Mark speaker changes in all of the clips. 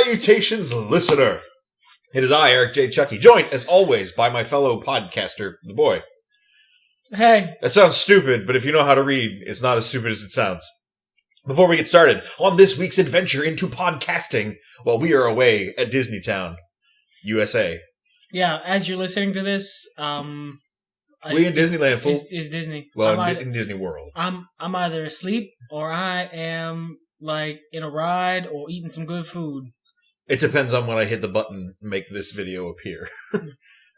Speaker 1: Salutations, listener! It is I, Eric J. Chucky, joined, as always, by my fellow podcaster, The Boy.
Speaker 2: Hey.
Speaker 1: That sounds stupid, but if you know how to read, it's not as stupid as it sounds. Before we get started, on this week's adventure into podcasting, while we are away at Disneytown, USA.
Speaker 2: Yeah, as you're listening to this,
Speaker 1: we in Disneyland, fool.
Speaker 2: Is Disney.
Speaker 1: Well, in Disney World.
Speaker 2: I'm either asleep or I am like in a ride or eating some good food.
Speaker 1: It depends on when I hit the button to make this video appear.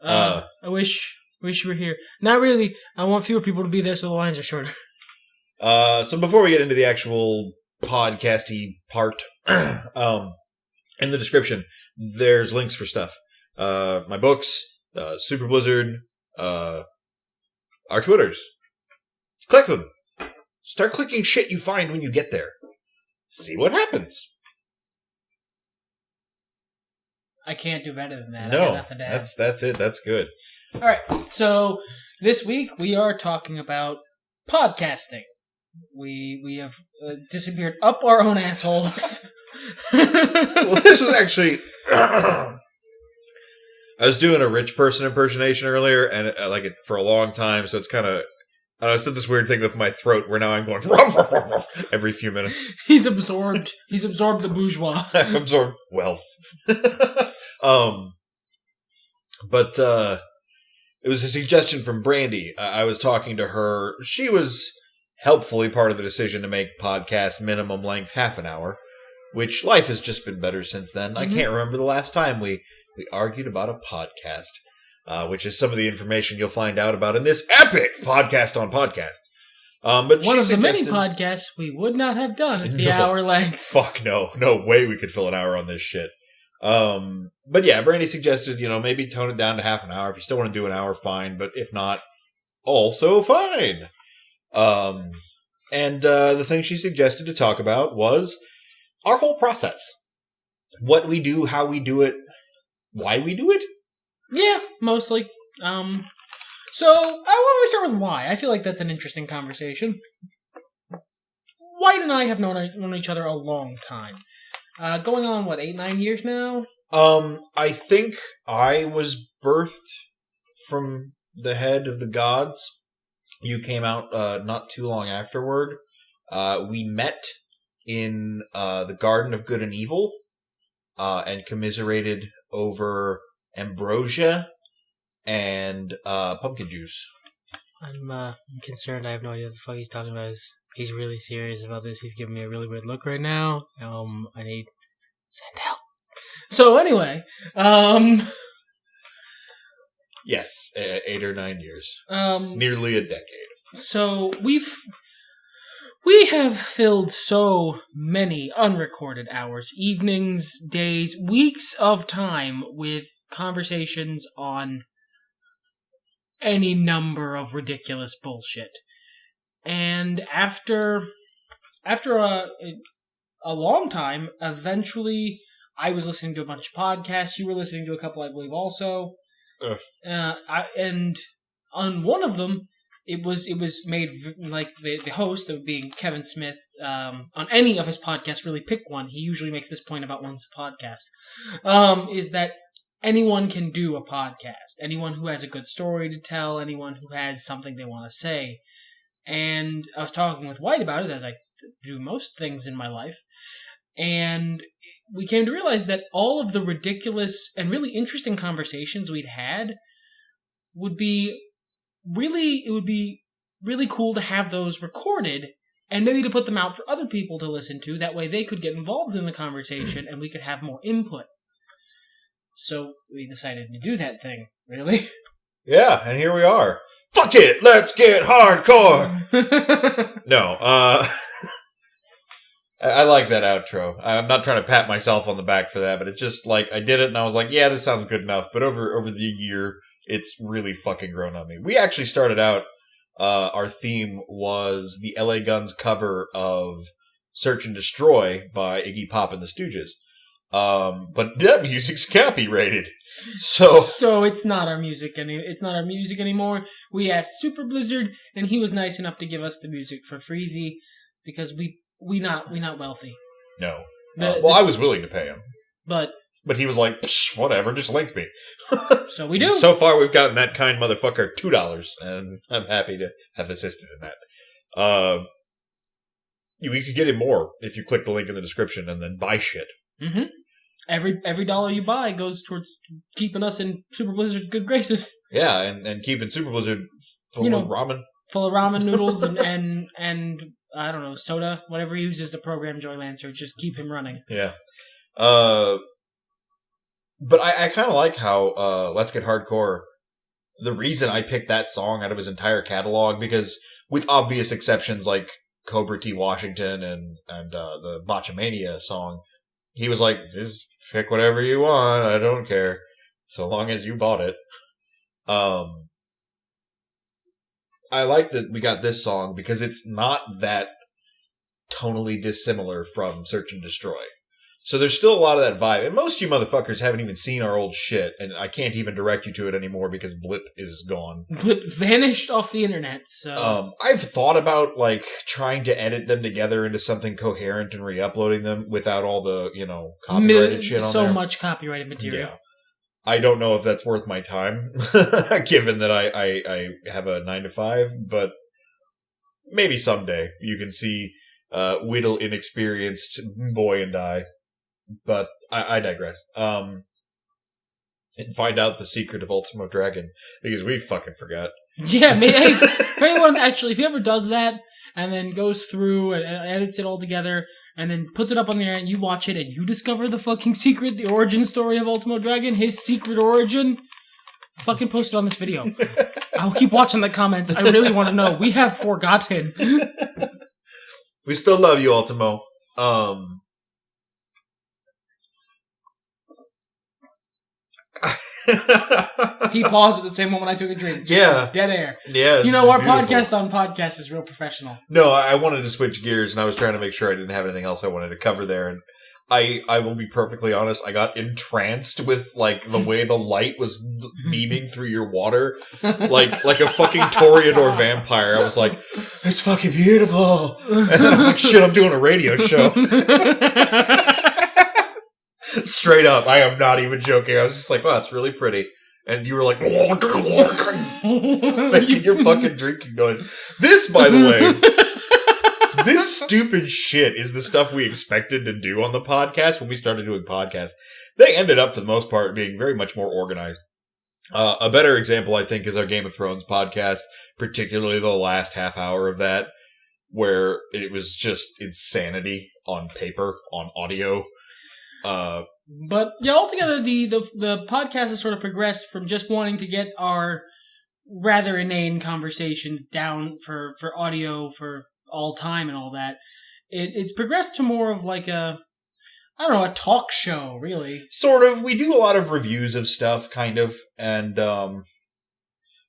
Speaker 2: I wish you were here. Not really. I want fewer people to be there so the lines are shorter.
Speaker 1: So before we get into the actual podcasty part, in the description, there's links for stuff. My books, Super Blizzard, our Twitters. Click them. Start clicking shit you find when you get there. See what happens.
Speaker 2: I can't do better than that.
Speaker 1: No,
Speaker 2: I got nothing to add.
Speaker 1: that's it. That's good.
Speaker 2: All right. So this week we are talking about podcasting. We have disappeared up our own assholes.
Speaker 1: Well, this was actually... I was doing a rich person impersonation earlier, and I like it for a long time, so it's kind of... I said this weird thing with my throat where now I'm going every few minutes.
Speaker 2: He's absorbed the bourgeois.
Speaker 1: I've absorbed wealth. But it was a suggestion from Brandy. I was talking to her. She was helpfully part of the decision to make podcast minimum length half an hour, which life has just been better since then. Mm-hmm. I can't remember the last time we argued about a podcast. Which is some of the information you'll find out about in this epic podcast on podcasts. But
Speaker 2: one of the many podcasts we would not have done at the hour length.
Speaker 1: Fuck no. No way we could fill an hour on this shit. But yeah, Brandy suggested, maybe tone it down to half an hour. If you still want to do an hour, fine. But if not, also fine. And the thing she suggested to talk about was our whole process. What we do, how we do it, why we do it.
Speaker 2: Yeah, mostly. So, why don't we start with why? I feel like that's an interesting conversation. White and I have known each other a long time. Going on, 8-9 years now?
Speaker 1: I think I was birthed from the head of the gods. You came out not too long afterward. We met in the Garden of Good and Evil and commiserated over ambrosia and pumpkin juice.
Speaker 2: I'm concerned. I have no idea what the fuck he's talking about. He's really serious about this. He's giving me a really weird look right now. I need send help. So anyway,
Speaker 1: yes, 8 or 9 years, nearly a decade.
Speaker 2: So we have filled so many unrecorded hours, evenings, days, weeks of time with conversations on any number of ridiculous bullshit. And after a long time, eventually I was listening to a bunch of podcasts. You were listening to a couple, I believe, also. And on one of them, it was made like the host, of being Kevin Smith, on any of his podcasts, really pick one. He usually makes this point about one's podcast, is that anyone can do a podcast. Anyone who has a good story to tell, anyone who has something they want to say. And I was talking with White about it, as I do most things in my life. And we came to realize that all of the ridiculous and really interesting conversations we'd had would be really cool to have those recorded and maybe to put them out for other people to listen to. That way they could get involved in the conversation and we could have more input. So we decided to do that thing, really. Yeah,
Speaker 1: and here we are. Fuck it, let's get hardcore! No, I like that outro. I'm not trying to pat myself on the back for that, but it's just like, I did it and I was like, yeah, this sounds good enough. But over the year, it's really fucking grown on me. We actually started out, our theme was the LA Guns cover of Search and Destroy by Iggy Pop and the Stooges. But that music's copyrighted. So
Speaker 2: it's not our music anymore. We asked Super Blizzard, and he was nice enough to give us the music for Freezy because we not wealthy.
Speaker 1: No. I was willing to pay him.
Speaker 2: But
Speaker 1: he was like, whatever, just link me.
Speaker 2: So we do.
Speaker 1: So far, we've gotten that kind motherfucker $2, and I'm happy to have assisted in that. We could get him more if you click the link in the description and then buy shit.
Speaker 2: Mm-hmm. Every dollar you buy goes towards keeping us in Super Blizzard's good graces.
Speaker 1: Yeah, and keeping Super Blizzard full of ramen.
Speaker 2: Full of ramen noodles and I don't know, soda, whatever he uses to program Joy Lancer, just keep him running.
Speaker 1: Yeah. But I kind of like how Let's Get Hardcore, the reason I picked that song out of his entire catalog, because with obvious exceptions like Cobra T. Washington and the Botchamania song, he was like, just pick whatever you want, I don't care, so long as you bought it. I like that we got this song because it's not that tonally dissimilar from Search and Destroy. So there's still a lot of that vibe. And most of you motherfuckers haven't even seen our old shit, and I can't even direct you to it anymore because Blip is gone.
Speaker 2: Blip vanished off the internet, so...
Speaker 1: I've thought about, like, trying to edit them together into something coherent and re-uploading them without all the, copyrighted shit on there.
Speaker 2: So much copyrighted material.
Speaker 1: Yeah. I don't know if that's worth my time, given that I have a 9-to-5, but maybe someday you can see Whittle inexperienced boy and I. But I digress. And find out the secret of Ultimo Dragon, because we fucking forgot.
Speaker 2: Yeah, hey, if anyone actually, if he ever does that, and then goes through and edits it all together, and then puts it up on the internet, and you watch it, and you discover the fucking secret, the origin story of Ultimo Dragon, his secret origin, fucking post it on this video. I'll keep watching the comments. I really want to know. We have forgotten.
Speaker 1: We still love you, Ultimo.
Speaker 2: He paused at the same moment I took a drink.
Speaker 1: Yeah.
Speaker 2: Dead air.
Speaker 1: Yeah.
Speaker 2: Our podcast on podcast is real professional.
Speaker 1: No, I wanted to switch gears, and I was trying to make sure I didn't have anything else I wanted to cover there. And I will be perfectly honest, I got entranced with, like, the way the light was beaming through your water. Like a fucking Toreador vampire. I was like, it's fucking beautiful. And then I was like, shit, I'm doing a radio show. Straight up, I am not even joking. I was just like, wow, it's really pretty. And you were like, making your fucking drinking noise. This, by the way, this stupid shit is the stuff we expected to do on the podcast when we started doing podcasts. They ended up, for the most part, being very much more organized. A better example, I think, is our Game of Thrones podcast, particularly the last half hour of that, where it was just insanity on paper, on audio.
Speaker 2: But yeah, altogether the podcast has sort of progressed from just wanting to get our rather inane conversations down for audio for all time and all that. It's progressed to more of like a talk show, really. Sort
Speaker 1: of. We do a lot of reviews of stuff, kind of, and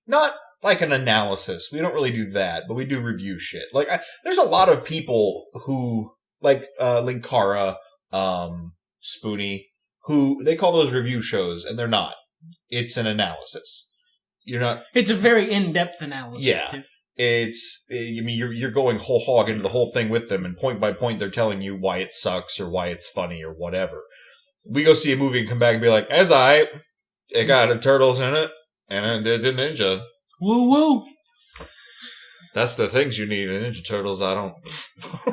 Speaker 1: not like an analysis. We don't really do that, but we do review shit. Like, there's a lot of people who, like Linkara, Spoonie, who they call those review shows, and they're not. It's an analysis. You're not.
Speaker 2: It's a very in-depth analysis.
Speaker 1: Yeah,
Speaker 2: too.
Speaker 1: You're going whole hog into the whole thing with them, and point by point they're telling you why it sucks or why it's funny or whatever. We go see a movie and come back and be like, it got turtles in it, and it did ninja.
Speaker 2: Woo woo.
Speaker 1: That's the things you need in Ninja Turtles. I don't.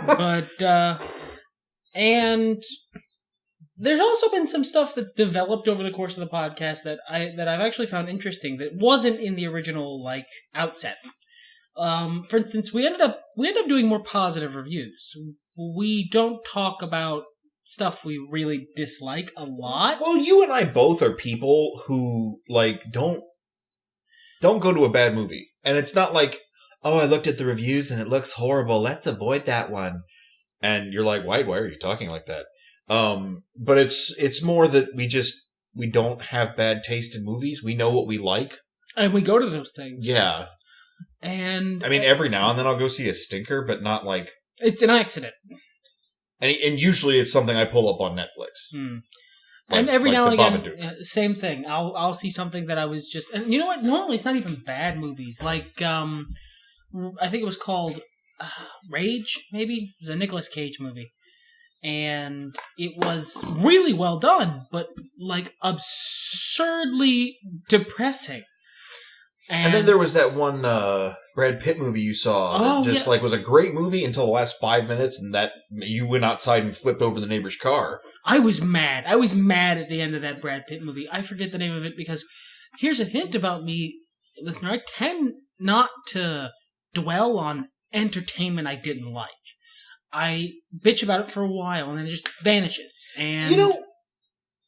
Speaker 2: But and. There's also been some stuff that's developed over the course of the podcast that I've actually found interesting that wasn't in the original outset. For instance, we ended up doing more positive reviews. We don't talk about stuff we really dislike a lot.
Speaker 1: Well, you and I both are people who don't go to a bad movie, and it's not like, oh, I looked at the reviews and it looks horrible. Let's avoid that one. And you're like, why are you talking like that? But it's more that we don't have bad taste in movies. We know what we like.
Speaker 2: And we go to those things.
Speaker 1: Yeah.
Speaker 2: And
Speaker 1: every now and then I'll go see a stinker, but not like...
Speaker 2: It's an accident.
Speaker 1: And usually it's something I pull up on Netflix.
Speaker 2: And every now and again, same thing. I'll see something that I was just... And you know what? Normally it's not even bad movies. Like, I think it was called Rage, maybe? It was a Nicolas Cage movie. and it was really well done, but like absurdly depressing.
Speaker 1: And then there was that one Brad Pitt movie you saw that just was a great movie until the last 5 minutes, and that you went outside and flipped over the neighbor's car.
Speaker 2: I was mad. I was mad at the end of that Brad Pitt movie. I forget the name of it because here's a hint about me, listener. I tend not to dwell on entertainment I didn't like. I bitch about it for a while and then it just vanishes. And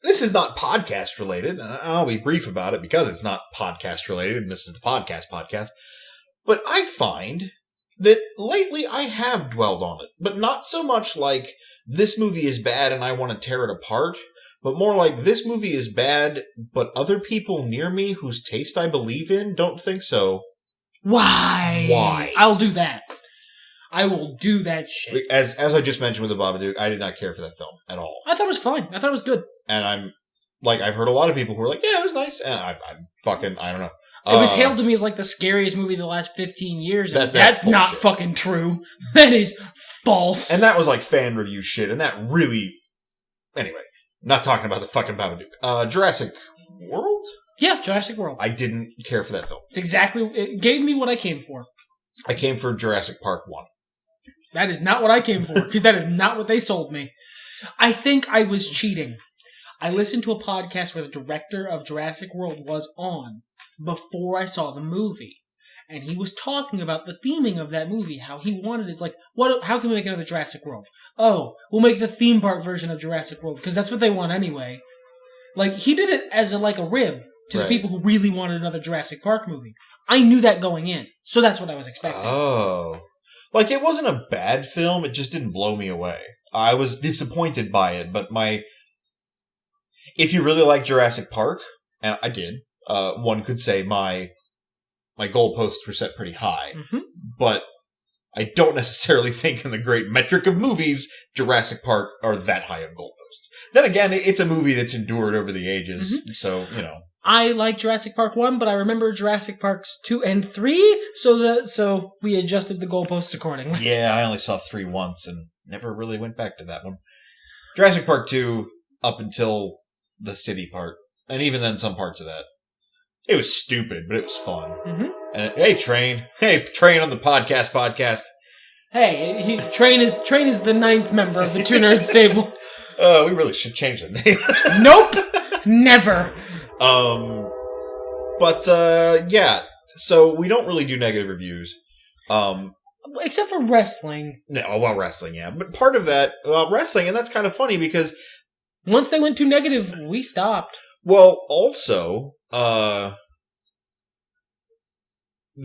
Speaker 1: this is not podcast related. I'll be brief about it because it's not podcast related, and this is the podcast. But I find that lately I have dwelled on it, but not so much like this movie is bad and I want to tear it apart, but more like this movie is bad, but other people near me whose taste I believe in don't think so.
Speaker 2: Why? I'll do that. I will do that shit.
Speaker 1: As I just mentioned with the Babadook, I did not care for that film at all.
Speaker 2: I thought it was fine. I thought it was good.
Speaker 1: And I've heard a lot of people who are like, yeah, it was nice. And I don't know.
Speaker 2: It was hailed to me as like the scariest movie of the last 15 years. And that's not
Speaker 1: bullshit.
Speaker 2: Fucking true. That is false.
Speaker 1: And that was like fan review shit. And that really... Anyway, not talking about the fucking Babadook. Jurassic World?
Speaker 2: Yeah, Jurassic World.
Speaker 1: I didn't care for that film.
Speaker 2: It gave me what I came for.
Speaker 1: I came for Jurassic Park 1.
Speaker 2: That is not what I came for, because that is not what they sold me. I think I was cheating. I listened to a podcast where the director of Jurassic World was on before I saw the movie. And he was talking about the theming of that movie, how he wanted is like, how can we make another Jurassic World? Oh, we'll make the theme park version of Jurassic World, because that's what they want anyway. Like, he did it as a rib to the people who really wanted another Jurassic Park movie. I knew that going in, so that's what I was expecting.
Speaker 1: Oh. Like, it wasn't a bad film, it just didn't blow me away. I was disappointed by it, but if you really like Jurassic Park, and I did, one could say my goalposts were set pretty high. Mm-hmm. But I don't necessarily think in the great metric of movies, Jurassic Park are that high of goalposts. Then again, it's a movie that's endured over the ages, so,
Speaker 2: I like Jurassic Park 1, but I remember Jurassic Parks 2 and 3, so we adjusted the goalposts accordingly.
Speaker 1: Yeah, I only saw 3 once and never really went back to that one. Jurassic Park 2, up until the city part, and even then some parts of that. It was stupid, but it was fun. Mm-hmm. And hey, Train on the podcast.
Speaker 2: Hey, Train is the 9th member of the Two Nerd Stable.
Speaker 1: We really should change the name.
Speaker 2: Nope, never.
Speaker 1: Yeah. So we don't really do negative reviews.
Speaker 2: Except for wrestling.
Speaker 1: No, well, wrestling, yeah. But part of that, wrestling, and that's kind of funny because
Speaker 2: once they went too negative, we stopped.
Speaker 1: Well, also, the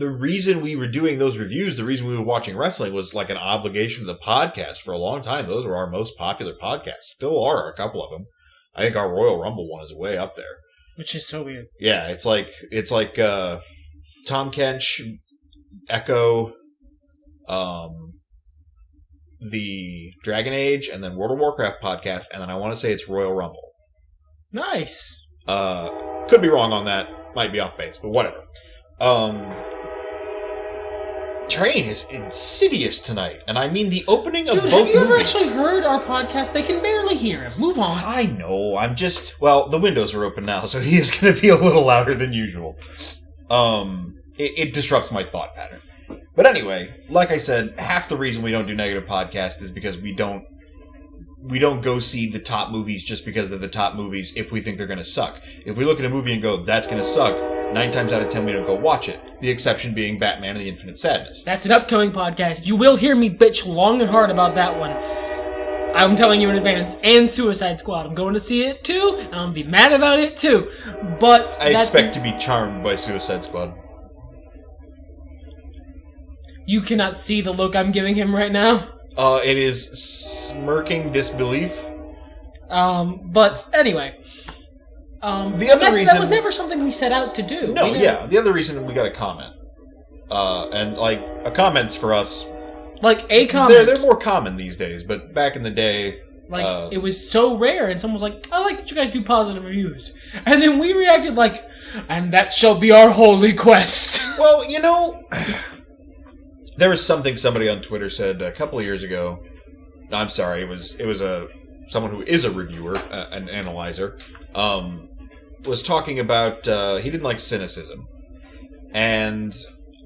Speaker 1: reason we were doing those reviews, the reason we were watching wrestling was like an obligation to the podcast for a long time. Those were our most popular podcasts. Still are, a couple of them. I think our Royal Rumble one is way up there.
Speaker 2: Which is so weird.
Speaker 1: Yeah, it's like Tom Kench, Echo, the Dragon Age, and then World of Warcraft podcast, and then I want to say it's Royal Rumble.
Speaker 2: Nice.
Speaker 1: Could be wrong on that. Might be off base, but whatever. Train is insidious tonight, and I mean the opening of both movies.
Speaker 2: Have you ever actually heard our podcast? They can barely hear him. Move on.
Speaker 1: I know. The windows are open now, so he is going to be a little louder than usual. It disrupts my thought pattern. But anyway, like I said, half the reason we don't do negative podcasts is because we don't go see the top movies just because they're the top movies if we think they're going to suck. If we look at a movie and go, that's going to suck, 9 times out of 10 we don't go watch it. The exception being Batman and the Infinite Sadness.
Speaker 2: That's an upcoming podcast. You will hear me bitch long and hard about that one. I'm telling you in advance. And Suicide Squad. I'm going to see it too, and I'll be mad about it too. But
Speaker 1: I expect to be charmed by Suicide Squad.
Speaker 2: You cannot see the look I'm giving him right now.
Speaker 1: It is smirking disbelief.
Speaker 2: But anyway.
Speaker 1: The other reason...
Speaker 2: That was never something we set out to do.
Speaker 1: No, yeah. The other reason we got a comment. And, a comment's for us...
Speaker 2: Like, a comment.
Speaker 1: They're more common these days, but back in the day...
Speaker 2: it was so rare, and someone was like, I like that you guys do positive reviews. And then we reacted like, and that shall be our holy quest.
Speaker 1: Well, there was something somebody on Twitter said a couple of years ago. I'm sorry, it was someone who is a reviewer, an analyzer, was talking about he didn't like cynicism, and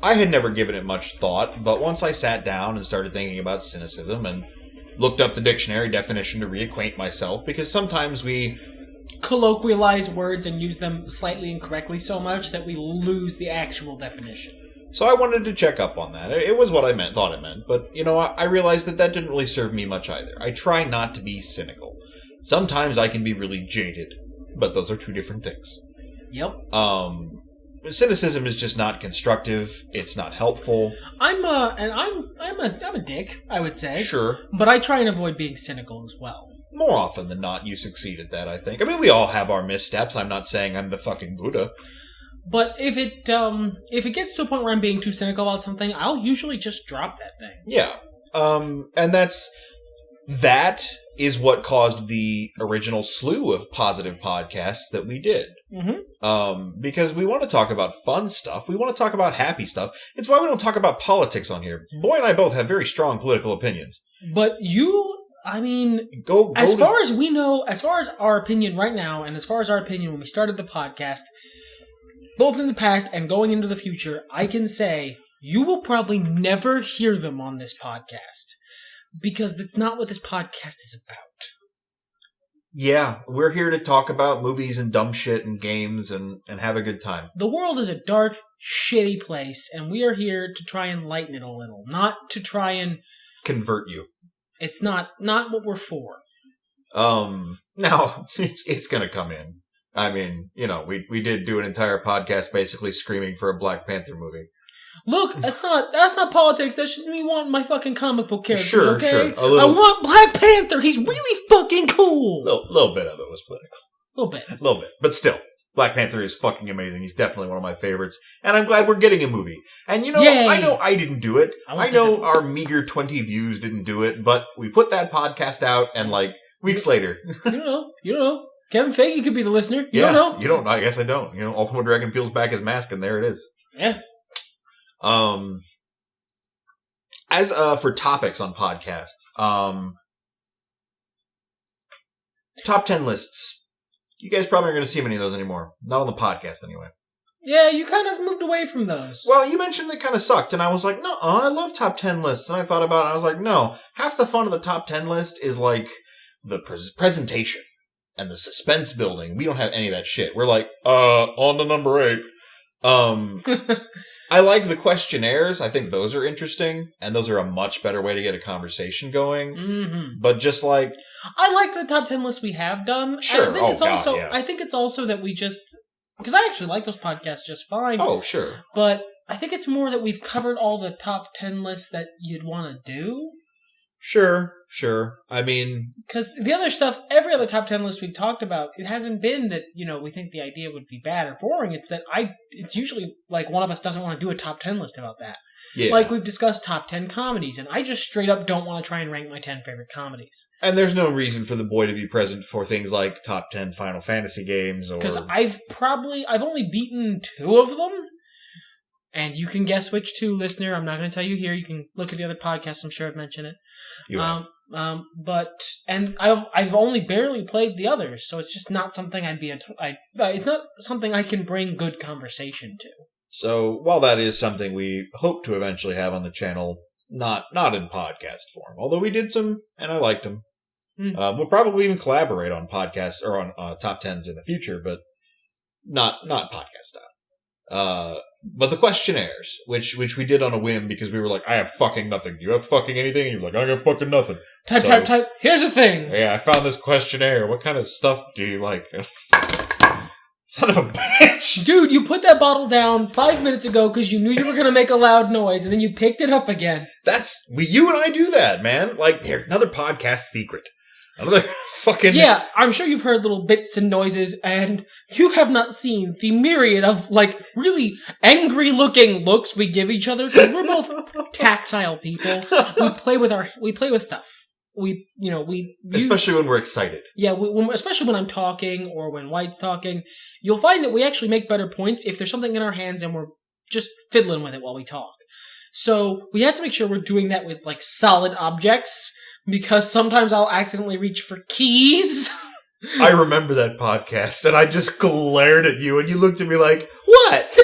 Speaker 1: I had never given it much thought, but once I sat down and started thinking about cynicism and looked up the dictionary definition to reacquaint myself, because sometimes we
Speaker 2: colloquialize words and use them slightly incorrectly so much that we lose the actual definition.
Speaker 1: So I wanted to check up on that. It was what I thought it meant, but, I realized that didn't really serve me much either. I try not to be cynical. Sometimes I can be really jaded, but those are two different things.
Speaker 2: Yep.
Speaker 1: Cynicism is just not constructive. It's not helpful.
Speaker 2: I'm a dick, I would say.
Speaker 1: Sure.
Speaker 2: But I try and avoid being cynical as well.
Speaker 1: More often than not, you succeed at that, I think. I mean, we all have our missteps. I'm not saying I'm the fucking Buddha.
Speaker 2: But if it gets to a point where I'm being too cynical about something, I'll usually just drop that thing.
Speaker 1: Yeah. And that is what caused the original slew of positive podcasts that we did.
Speaker 2: Mm-hmm.
Speaker 1: Because we want to talk about fun stuff. We want to talk about happy stuff. It's why we don't talk about politics on here. Boy and I both have very strong political opinions.
Speaker 2: But as far as we know, as far as our opinion right now, and as far as our opinion when we started the podcast, both in the past and going into the future, I can say you will probably never hear them on this podcast. Because that's not what this podcast is about.
Speaker 1: Yeah, we're here to talk about movies and dumb shit and games and have a good time.
Speaker 2: The world is a dark, shitty place, and we are here to try and lighten it a little, not to try and
Speaker 1: convert you.
Speaker 2: It's not what we're for.
Speaker 1: Now it's gonna come in. I mean, we did do an entire podcast basically screaming for a Black Panther movie.
Speaker 2: Look, that's not politics. That's just me wanting my fucking comic book characters,
Speaker 1: sure,
Speaker 2: okay?
Speaker 1: Sure.
Speaker 2: I want Black Panther. He's really fucking cool.
Speaker 1: Little bit of it was political.
Speaker 2: Little bit.
Speaker 1: But still, Black Panther is fucking amazing. He's definitely one of my favorites. And I'm glad we're getting a movie. And
Speaker 2: Yay.
Speaker 1: I know I didn't do it. I know our meager 20 views didn't do it, but we put that podcast out and weeks later.
Speaker 2: You don't know. Kevin Feige could be the listener. You don't know.
Speaker 1: You don't know. I guess I don't. Ultimo Dragon peels back his mask and there it is.
Speaker 2: Yeah.
Speaker 1: As for topics on podcasts, top 10 lists. You guys probably aren't going to see many of those anymore. Not on the podcast, anyway.
Speaker 2: Yeah, you kind of moved away from those.
Speaker 1: Well, you mentioned they kind of sucked, and I was like, no, I love top 10 lists. And I thought about it, and I was like, no, half the fun of the top 10 list is the presentation and the suspense building. We don't have any of that shit. We're on to number 8. I like the questionnaires. I think those are interesting, and those are a much better way to get a conversation going.
Speaker 2: Mm-hmm.
Speaker 1: But just
Speaker 2: I like the top 10 lists we have done.
Speaker 1: Sure.
Speaker 2: I think it's also that we just, because I actually like those podcasts just fine.
Speaker 1: Oh, sure.
Speaker 2: But I think it's more that we've covered all the top 10 lists that you'd want to do.
Speaker 1: Sure. I mean,
Speaker 2: because the other stuff, every other top 10 list we've talked about, it hasn't been that, we think the idea would be bad or boring. It's that it's usually one of us doesn't want to do a top 10 list about that.
Speaker 1: Yeah.
Speaker 2: We've discussed top 10 comedies, and I just straight up don't want to try and rank my 10 favorite comedies.
Speaker 1: And there's no reason for the boy to be present for things like top 10 Final Fantasy games or...
Speaker 2: Because I've only beaten 2 of them. And you can guess which 2, listener. I'm not going to tell you here. You can look at the other podcasts. I'm sure I've mentioned it.
Speaker 1: You have.
Speaker 2: And I've only barely played the others, so it's just not something it's not something I can bring good conversation to.
Speaker 1: So while that is something we hope to eventually have on the channel, not in podcast form, although we did some and I liked them. We'll probably even collaborate on podcasts or on top 10s in the future, but not podcast style. But the questionnaires, which we did on a whim because we were like, I have fucking nothing. Do you have fucking anything? And you were like, I got fucking nothing.
Speaker 2: Type. Here's the thing.
Speaker 1: Yeah, I found this questionnaire. What kind of stuff do you like? Son of a bitch.
Speaker 2: Dude, you put that bottle down 5 minutes ago because you knew you were going to make a loud noise, and then you picked it up again.
Speaker 1: You and I do that, man. Here, another podcast secret. Another fucking...
Speaker 2: Yeah, I'm sure you've heard little bits and noises, and you have not seen the myriad of, really angry-looking looks we give each other, because we're both tactile people. We play with stuff.
Speaker 1: Especially when we're excited.
Speaker 2: Yeah, especially when I'm talking, or when White's talking. You'll find that we actually make better points if there's something in our hands and we're just fiddling with it while we talk. So, we have to make sure we're doing that with, solid objects. because sometimes I'll accidentally reach for keys.
Speaker 1: I remember that podcast, and I just glared at you, and you looked at me like, what?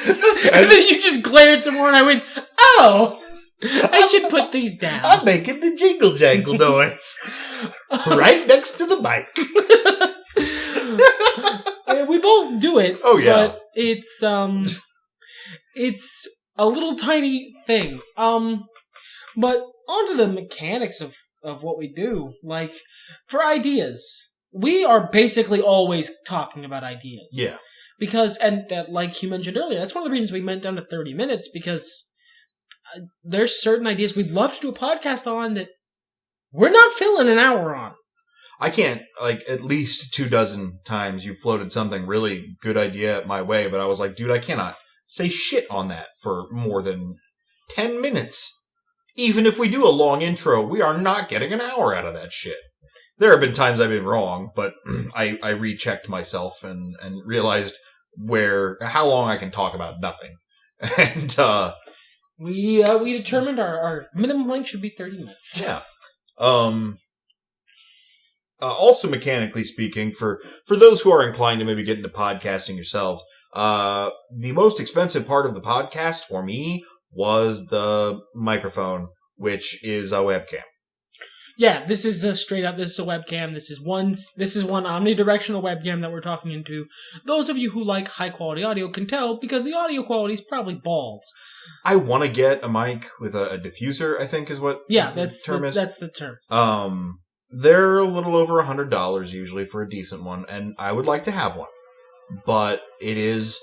Speaker 2: And then you just glared some more, and I went, oh, I should put these down.
Speaker 1: I'm making the jingle jangle noise. Right next to the mic.
Speaker 2: We both do it.
Speaker 1: Oh, yeah.
Speaker 2: But it's a little tiny thing. But onto the mechanics of what we do. Like, for ideas, we are basically always talking about ideas.
Speaker 1: Yeah.
Speaker 2: Because, and that, like you mentioned earlier, that's one of the reasons we went down to 30 minutes, because there's certain ideas we'd love to do a podcast on that we're not filling an hour on.
Speaker 1: I can't, like, at least 24 times you floated something really good idea my way, but I was like, dude, I cannot say shit on that for more than 10 minutes. Even if we do a long intro, we are not getting an hour out of that shit. There have been times I've been wrong, but I rechecked myself and realized how long I can talk about nothing. And,
Speaker 2: we determined our minimum length should be 30 minutes.
Speaker 1: Yeah. Also, mechanically speaking, for those who are inclined to maybe get into podcasting yourselves, the most expensive part of the podcast for me was the microphone, which is a webcam.
Speaker 2: Yeah, this is a webcam. This is one omnidirectional webcam that we're talking into. Those of you who like high quality audio can tell, because the audio quality is probably balls.
Speaker 1: I want to get a mic with a diffuser, I think is what
Speaker 2: that's the term.
Speaker 1: They're a little over $100 usually for a decent one, and I would like to have one. But it is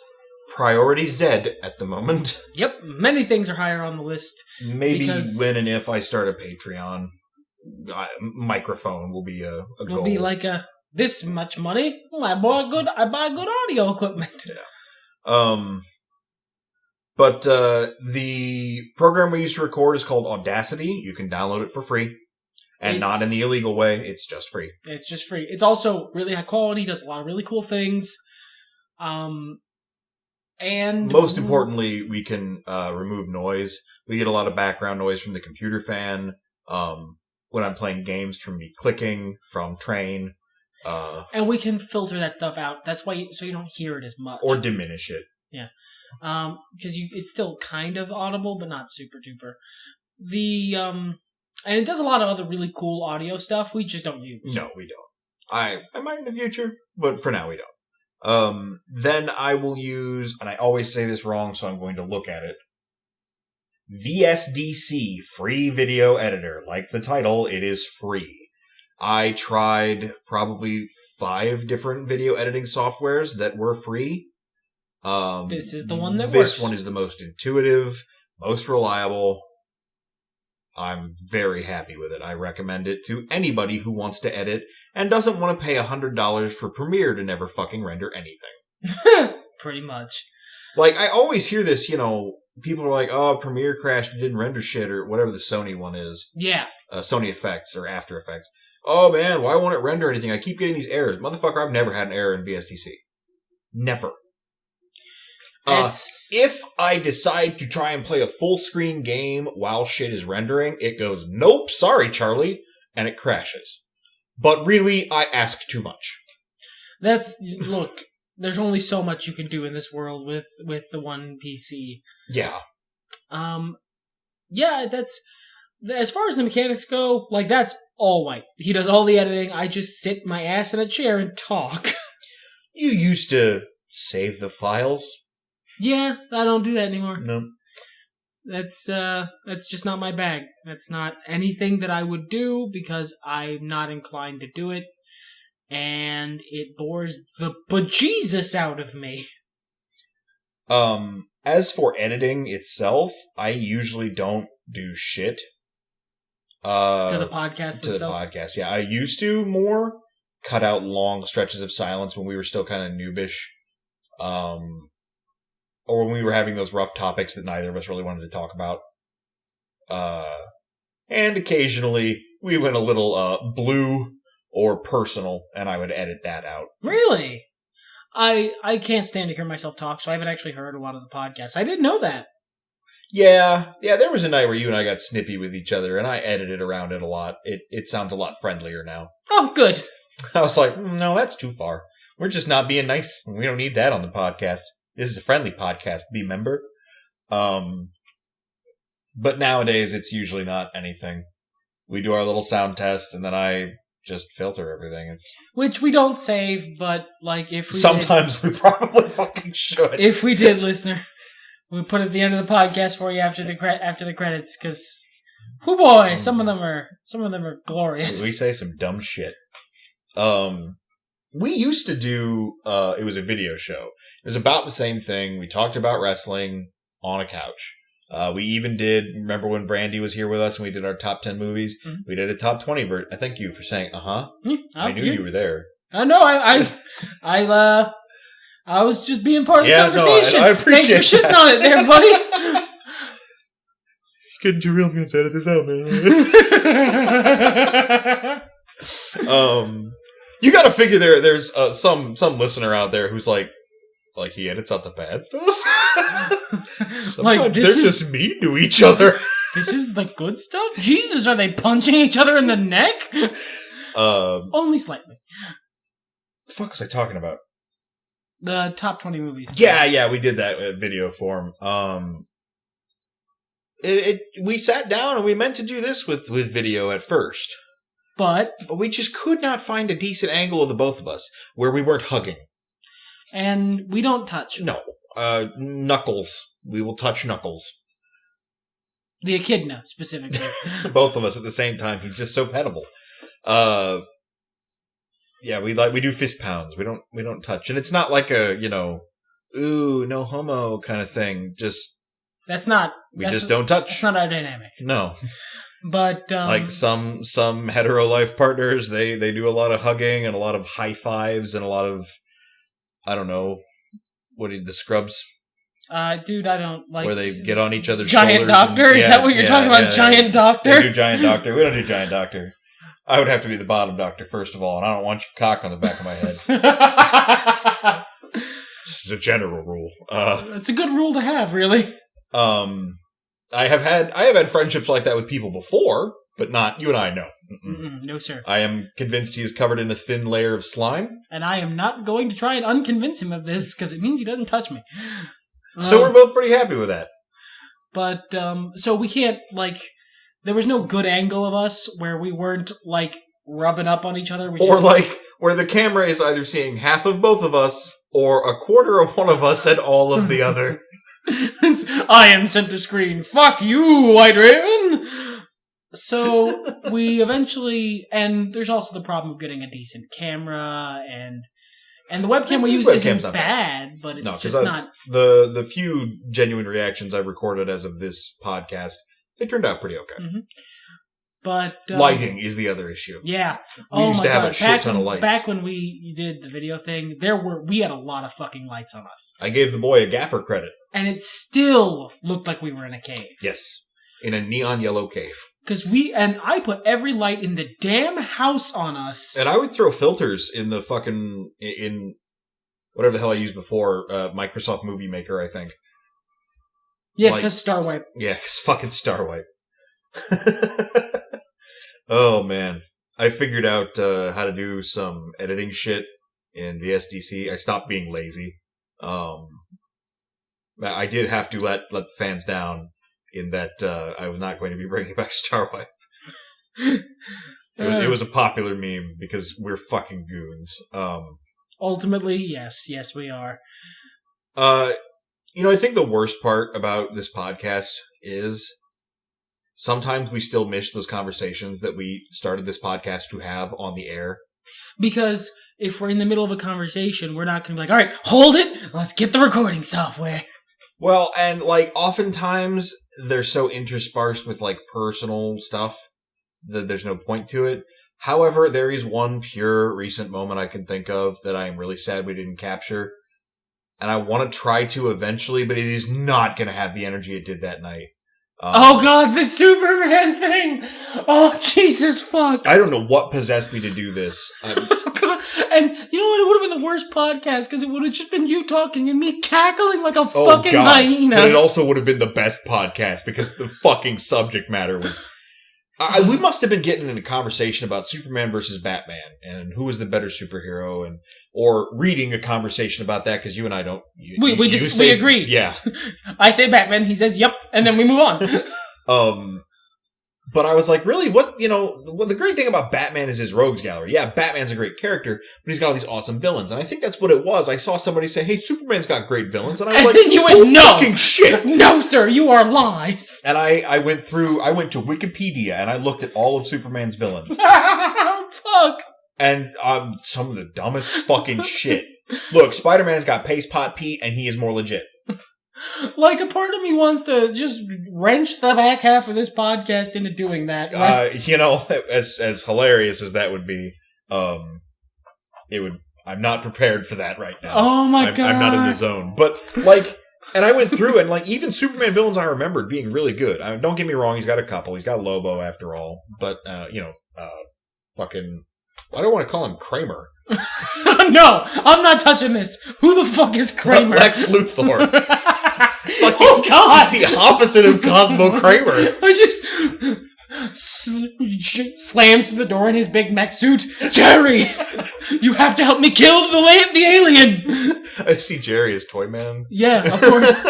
Speaker 1: priority Z at the moment.
Speaker 2: Yep, many things are higher on the list.
Speaker 1: Maybe when and if I start a Patreon, microphone will be a goal.
Speaker 2: Will be like this much money. Well, I buy good audio equipment.
Speaker 1: Yeah. But the program we used to record is called Audacity. You can download it for free. And not in the illegal way. It's just free.
Speaker 2: It's just free. It's also really high quality. Does a lot of really cool things. And
Speaker 1: most importantly, we can remove noise. We get a lot of background noise from the computer fan. When I'm playing games, from me clicking, from train.
Speaker 2: And we can filter that stuff out. That's why so you don't hear it as much.
Speaker 1: Or diminish it.
Speaker 2: Yeah. Because it's still kind of audible, but not super duper. And it does a lot of other really cool audio stuff we just don't use.
Speaker 1: No, we don't. I might in the future, but for now we don't. Then I will use, and I always say this wrong, so I'm going to look at it. VSDC, free video editor. Like the title, it is free. I tried probably 5 different video editing softwares that were free.
Speaker 2: This is the one that works.
Speaker 1: This one is the most intuitive, most reliable. I'm very happy with it. I recommend it to anybody who wants to edit and doesn't want to pay $100 for Premiere to never fucking render anything.
Speaker 2: Pretty much.
Speaker 1: Like, I always hear this, people are like, oh, Premiere crashed, it didn't render shit, or whatever the Sony one is.
Speaker 2: Yeah. Sony
Speaker 1: Effects or After Effects. Oh man, why won't it render anything? I keep getting these errors. Motherfucker, I've never had an error in VSDC. Never. If I decide to try and play a full screen game while shit is rendering, it goes, nope, sorry, and it crashes. But really, I ask too much.
Speaker 2: Look, there's only so much you can do in this world with the one PC.
Speaker 1: Yeah.
Speaker 2: Yeah, that's, as far as the mechanics go, like, that's all white. He does all the editing, I just sit my ass in a chair and talk.
Speaker 1: You used to save the files?
Speaker 2: Yeah, I don't do that anymore.
Speaker 1: No.
Speaker 2: That's just not my bag. That's not anything that I would do because I'm not inclined to do it. And it bores the bejesus out of me.
Speaker 1: As for editing itself, I usually don't do shit.
Speaker 2: To the podcast
Speaker 1: To
Speaker 2: themselves?
Speaker 1: the podcast, yeah. I used to more cut out long stretches of silence when we were still kind of noobish. Or when we were having those rough topics that neither of us really wanted to talk about. And occasionally we went a little blue or personal, and I would edit that out.
Speaker 2: Really? I can't stand to hear myself talk, so I haven't actually heard a lot of the podcasts. I didn't know that.
Speaker 1: Yeah, there was a night where you and I got snippy with each other, and I edited around it a lot. It sounds a lot friendlier now.
Speaker 2: Oh, good.
Speaker 1: I was like, no, that's too far. We're just not being nice. We don't need that on the podcast. This is a friendly podcast. Be member. But nowadays, it's usually not anything. We do our little sound test, and then I just filter everything.
Speaker 2: Which we don't save, but like if we
Speaker 1: sometimes we probably fucking should.
Speaker 2: If we did, listener, we put it at the end of the podcast for you after the credits, because, oh boy, some of them are glorious.
Speaker 1: We say some dumb shit. We used to do. It was a video show. It was about the same thing. We talked about wrestling on a couch. We even did, remember when Brandy was here with us and we did our top 10 movies? Mm-hmm. We did a top 20 I thank you for saying, I knew you were there.
Speaker 2: No, I was just being part of the conversation.
Speaker 1: No, I appreciate
Speaker 2: Thanks for shitting on it there, buddy.
Speaker 1: Getting too real, I'm going to edit this out, man. You gotta figure there's some listener out there who's like he edits out the bad stuff. Sometimes they're just mean to each other.
Speaker 2: This is the good stuff? Jesus, are they punching each other in the neck? Only slightly.
Speaker 1: The fuck was I talking about?
Speaker 2: The top 20 movies.
Speaker 1: Yeah, we did that in video form. We sat down and we meant to do this with video at first. But we just could not find a decent angle of the both of us where we weren't hugging.
Speaker 2: And we don't touch.
Speaker 1: No. Knuckles. We will touch Knuckles.
Speaker 2: The echidna, specifically.
Speaker 1: Both of us at the same time. He's just so petable. Yeah, we do fist pounds. We don't touch. And it's not like a, ooh, no homo kind of thing. We just don't touch.
Speaker 2: That's not our dynamic.
Speaker 1: No.
Speaker 2: But
Speaker 1: like some hetero life partners, they do a lot of hugging and a lot of high fives and a lot of, I don't know, the scrubs?
Speaker 2: Dude, I don't like
Speaker 1: where they get on each other's
Speaker 2: Giant
Speaker 1: shoulders.
Speaker 2: Doctor? Is that what you're talking about? Giant Doctor?
Speaker 1: They do Giant Doctor. We don't do Giant Doctor. I would have to be the bottom doctor first of all, and I don't want your cock on the back of my head. It's a general rule.
Speaker 2: It's a good rule to have, really.
Speaker 1: I have had friendships like that with people before, but not you and I. No,
Speaker 2: no, sir.
Speaker 1: I am convinced he is covered in a thin layer of slime,
Speaker 2: and I am not going to try and unconvince him of this because it means he doesn't touch me.
Speaker 1: So we're both pretty happy with that.
Speaker 2: But so we can't there was no good angle of us where we weren't rubbing up on each other,
Speaker 1: or where the camera is either seeing half of both of us or a quarter of one of us and all of the other.
Speaker 2: I am center screen. Fuck you, White Raven. So we eventually, and there's also the problem of getting a decent camera, and the webcam we use isn't bad, but it's just not.
Speaker 1: The few genuine reactions I've recorded as of this podcast, they turned out pretty okay.
Speaker 2: Mm-hmm. But
Speaker 1: lighting is the other issue.
Speaker 2: Yeah.
Speaker 1: We used to have a shit ton of lights.
Speaker 2: Back when we did the video thing, we had a lot of fucking lights on us.
Speaker 1: I gave the boy a gaffer credit.
Speaker 2: And it still looked like we were in a cave.
Speaker 1: Yes. In a neon yellow cave.
Speaker 2: Because I put every light in the damn house on us.
Speaker 1: And I would throw filters in the fucking, in whatever the hell I used before, Microsoft Movie Maker, I think.
Speaker 2: Yeah, because Star Wipe.
Speaker 1: Yeah, because fucking Star Wipe. Oh, man. I figured out how to do some editing shit in the SDC. I stopped being lazy. I did have to let the fans down in that I was not going to be bringing back Star Wipe. It was a popular meme because we're fucking goons.
Speaker 2: Ultimately, yes, we are.
Speaker 1: I think the worst part about this podcast is sometimes we still miss those conversations that we started this podcast to have on the air.
Speaker 2: Because if we're in the middle of a conversation, we're not going to be like, all right, hold it, let's get the recording software.
Speaker 1: Well, and oftentimes they're so interspersed with personal stuff that there's no point to it. However, there is one pure recent moment I can think of that I am really sad we didn't capture. And I want to try to eventually, but it is not going to have the energy it did that night.
Speaker 2: Oh god, the Superman thing! Oh, Jesus fuck!
Speaker 1: I don't know what possessed me to do this.
Speaker 2: Oh, god. And you know what? It would have been the worst podcast because it would have just been you talking and me cackling like a fucking hyena.
Speaker 1: But it also would have been the best podcast because the fucking subject matter was... we must have been getting in a conversation about Superman versus Batman and who was the better superhero, or reading a conversation about that because you and I don't.
Speaker 2: We agree.
Speaker 1: Yeah,
Speaker 2: I say Batman, he says yep, and then we move on.
Speaker 1: But I was like, really, what? The great thing about Batman is his rogues gallery. Yeah, Batman's a great character, but he's got all these awesome villains, and I think that's what it was. I saw somebody say, "Hey, Superman's got great villains," and I was like,
Speaker 2: you went, "No,
Speaker 1: fucking shit,
Speaker 2: no, sir, you are lies."
Speaker 1: And I went to Wikipedia and I looked at all of Superman's villains.
Speaker 2: Fuck.
Speaker 1: And some of the dumbest fucking shit. Look, Spider-Man's got Paste Pot Pete, and he is more legit.
Speaker 2: Like, a part of me wants to just wrench the back half of this podcast into doing that.
Speaker 1: As hilarious as that would be, I'm not prepared for that right now.
Speaker 2: Oh my god.
Speaker 1: I'm not in the zone. But, and I went through and, even Superman villains I remembered being really good. Don't get me wrong, he's got a couple. He's got Lobo, after all. But, fucking... I don't want to call him Kramer.
Speaker 2: No, I'm not touching this. Who the fuck is Kramer?
Speaker 1: Lex Luthor. It's like,
Speaker 2: oh god,
Speaker 1: he's the opposite of Cosmo Kramer.
Speaker 2: I just slams through the door in his big mech suit. Jerry, you have to help me kill the alien.
Speaker 1: I see Jerry as Toy Man.
Speaker 2: Yeah, of course.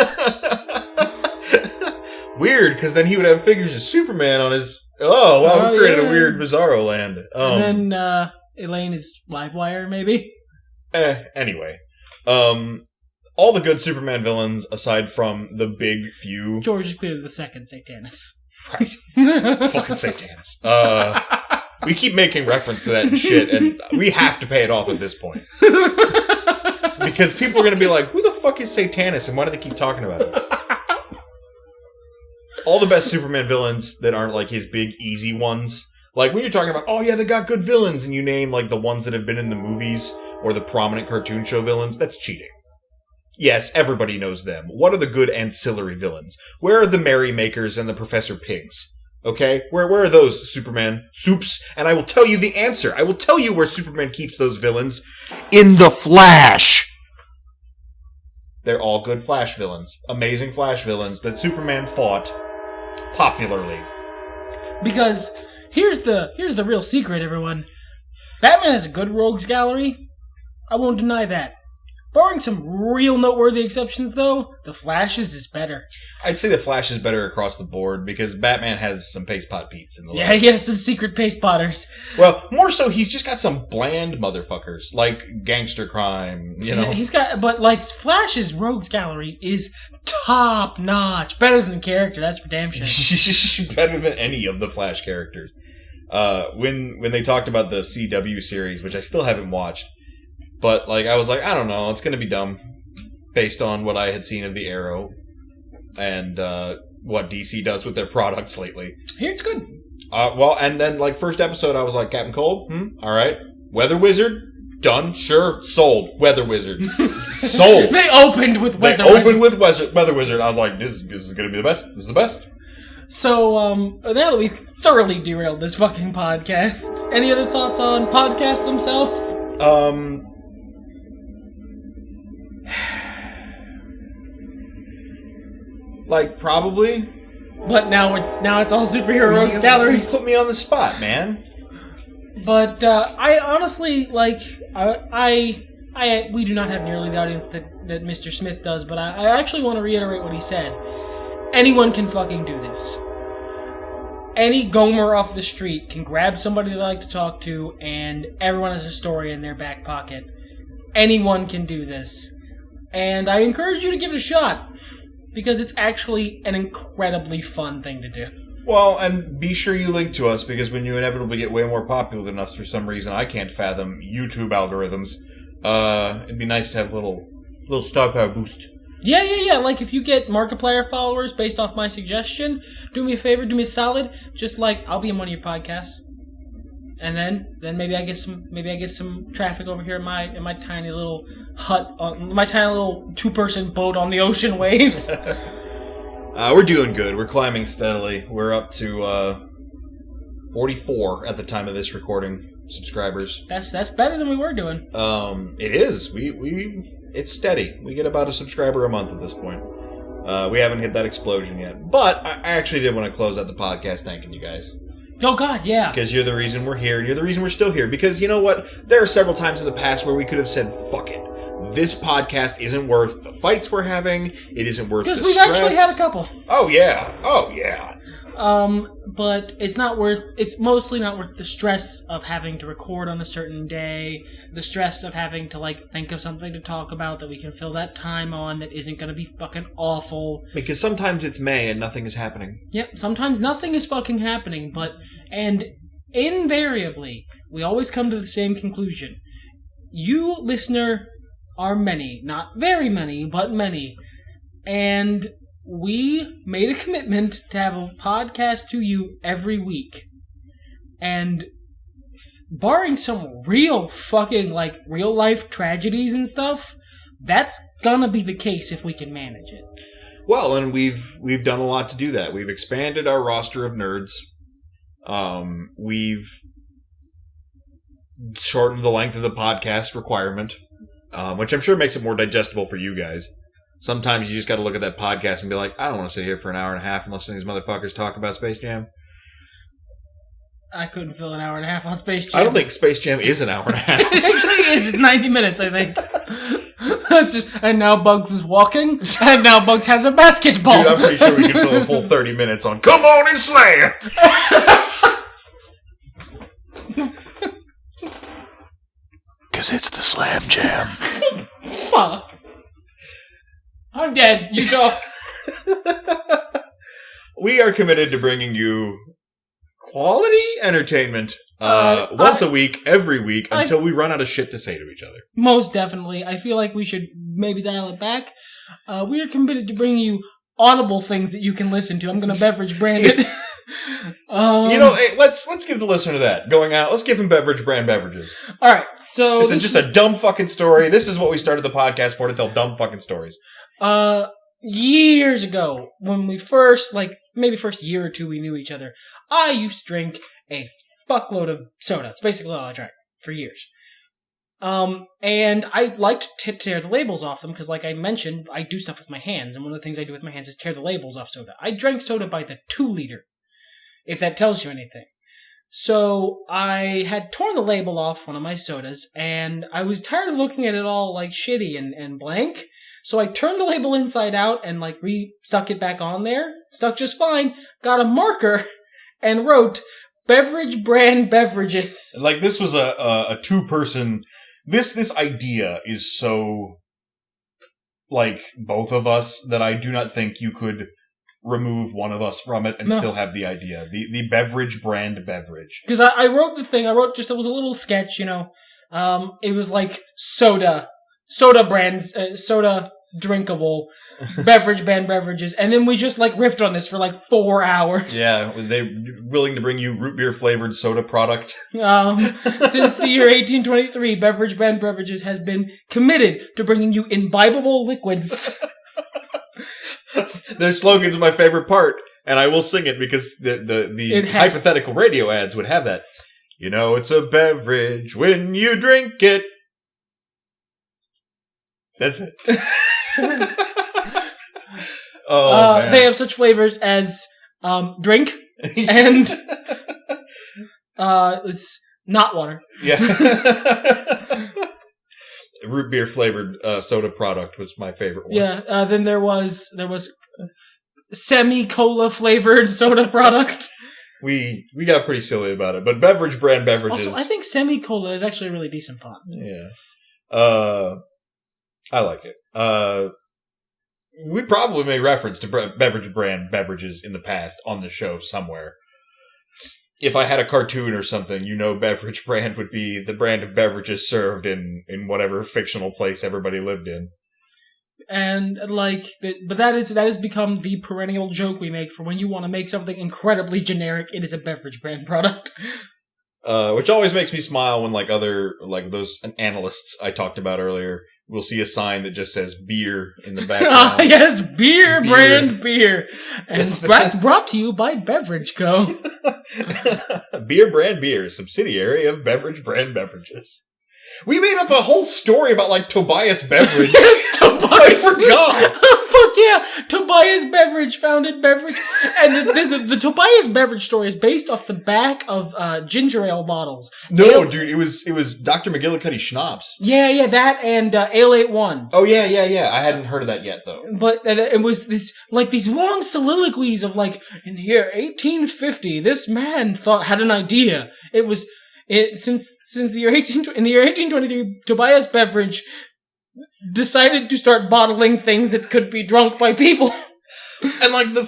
Speaker 1: Weird, because then he would have figures of Superman on his... Oh, wow, we've created a weird Bizarro land.
Speaker 2: And then Elaine is Livewire, maybe?
Speaker 1: Anyway. All the good Superman villains, aside from the big few...
Speaker 2: George is clearly the second Satanus.
Speaker 1: Right. Fucking Satanus. We keep making reference to that and shit, and we have to pay it off at this point. Because people are going to be like, who the fuck is Satanus, and why do they keep talking about it? All the best Superman villains that aren't his big easy ones. Like when you're talking about, oh yeah, they got good villains, and you name the ones that have been in the movies or the prominent cartoon show villains, that's cheating. Yes, everybody knows them. What are the good ancillary villains? Where are the Merrymakers and the Professor Pigs? Okay? Where are those, Superman? Soups? And I will tell you the answer. I will tell you where Superman keeps those villains. In the Flash! They're all good Flash villains. Amazing Flash villains that Superman fought popularly.
Speaker 2: Because here's the real secret, everyone. Batman has a good rogues gallery. I won't deny that. Barring some real noteworthy exceptions, though, the Flash's is better.
Speaker 1: I'd say the Flash is better across the board because Batman has some paste pot Pete's in the
Speaker 2: Yeah, he has some secret paste potters.
Speaker 1: Well, more so, he's just got some bland motherfuckers, like gangster crime,
Speaker 2: Yeah, he's got, but Flash's rogues gallery is top notch. Better than the character, that's for damn sure.
Speaker 1: Better than any of the Flash characters. When they talked about the CW series, which I still haven't watched, but I was like, I don't know, it's gonna be dumb, based on what I had seen of the Arrow, and what DC does with their products lately.
Speaker 2: Here it's good.
Speaker 1: And then first episode, I was like, Captain Cold, all right, Weather Wizard, done, sure, sold. Weather Wizard, sold.
Speaker 2: They opened with Weather
Speaker 1: Wizard. I was like, this is gonna be the best. This is the best.
Speaker 2: So, now that we've thoroughly derailed this fucking podcast, any other thoughts on podcasts themselves?
Speaker 1: Probably.
Speaker 2: But now it's all superhero rogues galleries.
Speaker 1: You put me on the spot, man.
Speaker 2: But I honestly we do not have nearly the audience that Mr. Smith does. But I actually want to reiterate what he said. Anyone can fucking do this. Any Gomer off the street can grab somebody they like to talk to, and everyone has a story in their back pocket. Anyone can do this. And I encourage you to give it a shot, because it's actually an incredibly fun thing to do.
Speaker 1: Well, and be sure you link to us, because when you inevitably get way more popular than us for some reason, I can't fathom YouTube algorithms. It'd be nice to have a little star power boost.
Speaker 2: Yeah. If you get Markiplier followers based off my suggestion, do me a favor, do me a solid. Just I'll be in one of your podcasts, and then maybe I get some traffic over here in my tiny little hut, my tiny little 2-person boat on the ocean waves.
Speaker 1: We're doing good. We're climbing steadily. We're up to 44 at the time of this recording subscribers.
Speaker 2: That's better than we were doing.
Speaker 1: It is. It's steady. We get about a subscriber a month at this point. We haven't hit that explosion yet. But I actually did want to close out the podcast thanking you guys.
Speaker 2: Oh, God, yeah.
Speaker 1: Because you're the reason we're here, and you're the reason we're still here. Because you know what? There are several times in the past where we could have said, fuck it. This podcast isn't worth the fights we're having. It isn't worth the stress.
Speaker 2: Because we've actually had a couple.
Speaker 1: Oh, yeah. Oh, yeah.
Speaker 2: But it's mostly not worth the stress of having to record on a certain day, the stress of having to, think of something to talk about that we can fill that time on that isn't gonna be fucking awful.
Speaker 1: Because sometimes it's May and nothing is happening.
Speaker 2: Yep, sometimes nothing is fucking happening, and invariably, we always come to the same conclusion. You, listener, are many. Not very many, but many. And we made a commitment to have a podcast to you every week. And barring some real fucking, real life tragedies and stuff, that's gonna be the case if we can manage it.
Speaker 1: Well, and we've done a lot to do that. We've expanded our roster of nerds. We've shortened the length of the podcast requirement, which I'm sure makes it more digestible for you guys. Sometimes you just got to look at that podcast and be like, I don't want to sit here for an hour and a half and listen to these motherfuckers talk about Space Jam.
Speaker 2: I couldn't fill an hour and a half on Space Jam.
Speaker 1: I don't think Space Jam is an hour and a half.
Speaker 2: It actually is. It's 90 minutes, I think. That's just, and now Bugs is walking, and now Bugs has a basketball.
Speaker 1: Dude, I'm pretty sure we can fill a full 30 minutes on Come On and Slam! Because it's the Slam Jam.
Speaker 2: Fuck. I'm dead. You talk.
Speaker 1: We are committed to bringing you quality entertainment once a week, every week, until we run out of shit to say to each other. Most
Speaker 2: definitely. I feel like we should maybe dial it back. We are committed to bringing you audible things that you can listen to. I'm going to beverage brand it.
Speaker 1: Hey, let's give the listener that. Going out, let's give him beverage brand beverages.
Speaker 2: Alright, so...
Speaker 1: This is just a dumb fucking story. This is what we started the podcast for, to tell dumb fucking stories.
Speaker 2: Years ago, when we first, maybe first year or two we knew each other, I used to drink a fuckload of soda. It's basically all I drank for years. And I liked to tear the labels off them, because like I mentioned, I do stuff with my hands, and one of the things I do with my hands is tear the labels off soda. I drank soda by the 2-liter, if that tells you anything. So, I had torn the label off one of my sodas, and I was tired of looking at it all, shitty and blank. So I turned the label inside out and, stuck it back on there. Stuck just fine. Got a marker and wrote, Beverage Brand Beverages.
Speaker 1: This was a two-person... This idea is so, both of us, that I do not think you could remove one of us from it and still have the idea. The Beverage Brand Beverage.
Speaker 2: Because I wrote the thing. It was a little sketch, It was soda brands, soda drinkable, beverage brand beverages, and then we just riffed on this for 4 hours.
Speaker 1: Yeah, they willing to bring you root beer flavored soda product.
Speaker 2: Since the year 1823, Beverage Brand Beverages has been committed to bringing you imbibable liquids.
Speaker 1: Their slogan's my favorite part, and I will sing it because the hypothetical radio ads would have that. You know it's a beverage when you drink it. That's it. Man.
Speaker 2: They have such flavors as drink and it's not water.
Speaker 1: Yeah. Root beer flavored soda product was my favorite one.
Speaker 2: Yeah. Then there was semi-cola flavored soda product.
Speaker 1: We got pretty silly about it, but beverage brand beverages.
Speaker 2: Also, I think semi-cola is actually a really decent font.
Speaker 1: Yeah. I like it. We probably made reference to beverage brand beverages in the past on the show somewhere. If I had a cartoon or something, beverage brand would be the brand of beverages served in whatever fictional place everybody lived in.
Speaker 2: And but that has become the perennial joke we make for when you want to make something incredibly generic. It is a beverage brand product.
Speaker 1: Which always makes me smile when other those analysts I talked about earlier we'll see a sign that just says beer in the background.
Speaker 2: Yes, beer brand beer. And that's brought to you by Beverage Co.
Speaker 1: Beer brand beer, subsidiary of Beverage brand beverages. We made up a whole story about, like, Tobias Beverage.
Speaker 2: Yes, Tobias.
Speaker 1: I forgot.
Speaker 2: Fuck yeah. Tobias Beverage founded Beverage. And the Tobias Beverage story is based off the back of ginger ale bottles.
Speaker 1: No, dude, it was Dr. McGillicuddy Schnapps.
Speaker 2: Yeah, that and Ale 81.
Speaker 1: Oh, yeah. I hadn't heard of that yet, though.
Speaker 2: But it was these long soliloquies of, like, in the year 1850, this man had an idea. Since the year 1823, Tobias Beverage decided to start bottling things that could be drunk by people.
Speaker 1: And, like,
Speaker 2: in the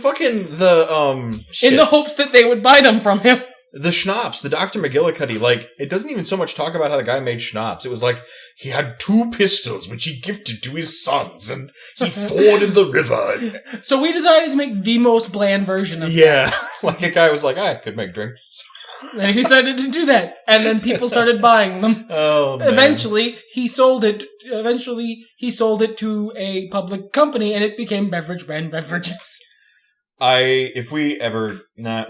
Speaker 2: hopes that they would buy them from him.
Speaker 1: The schnapps, the Dr. McGillicuddy, like, it doesn't even so much talk about how the guy made schnapps. It was like, he had 2 pistols, which he gifted to his sons, and he forded the river.
Speaker 2: So we decided to make the most bland version of
Speaker 1: that. Like, a guy was like, I could make drinks.
Speaker 2: And he decided to do that. And then people started buying them.
Speaker 1: Oh, man.
Speaker 2: Eventually, he sold it to a public company, and it became Beverage brand beverages.
Speaker 1: If we ever,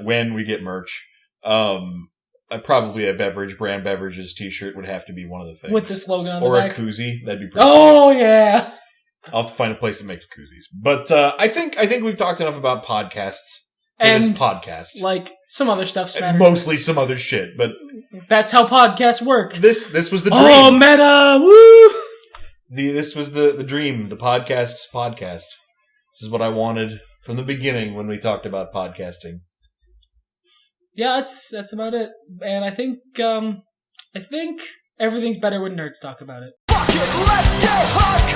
Speaker 1: when we get merch, probably a Beverage brand beverages t-shirt would have to be one of the things.
Speaker 2: With the slogan on the back.
Speaker 1: Or a koozie. That'd be pretty
Speaker 2: cool. Yeah.
Speaker 1: I'll have to find a place that makes koozies. But, I think we've talked enough about podcasts. And this podcast.
Speaker 2: Like, some other stuff's
Speaker 1: and mostly some other shit, but...
Speaker 2: That's how podcasts work.
Speaker 1: This was the dream.
Speaker 2: Oh, meta! Woo!
Speaker 1: This was the dream. The podcast's podcast. This is what I wanted from the beginning when we talked about podcasting.
Speaker 2: Yeah, that's about it. And I think everything's better when nerds talk about it.
Speaker 3: Fuck it, let's get hard.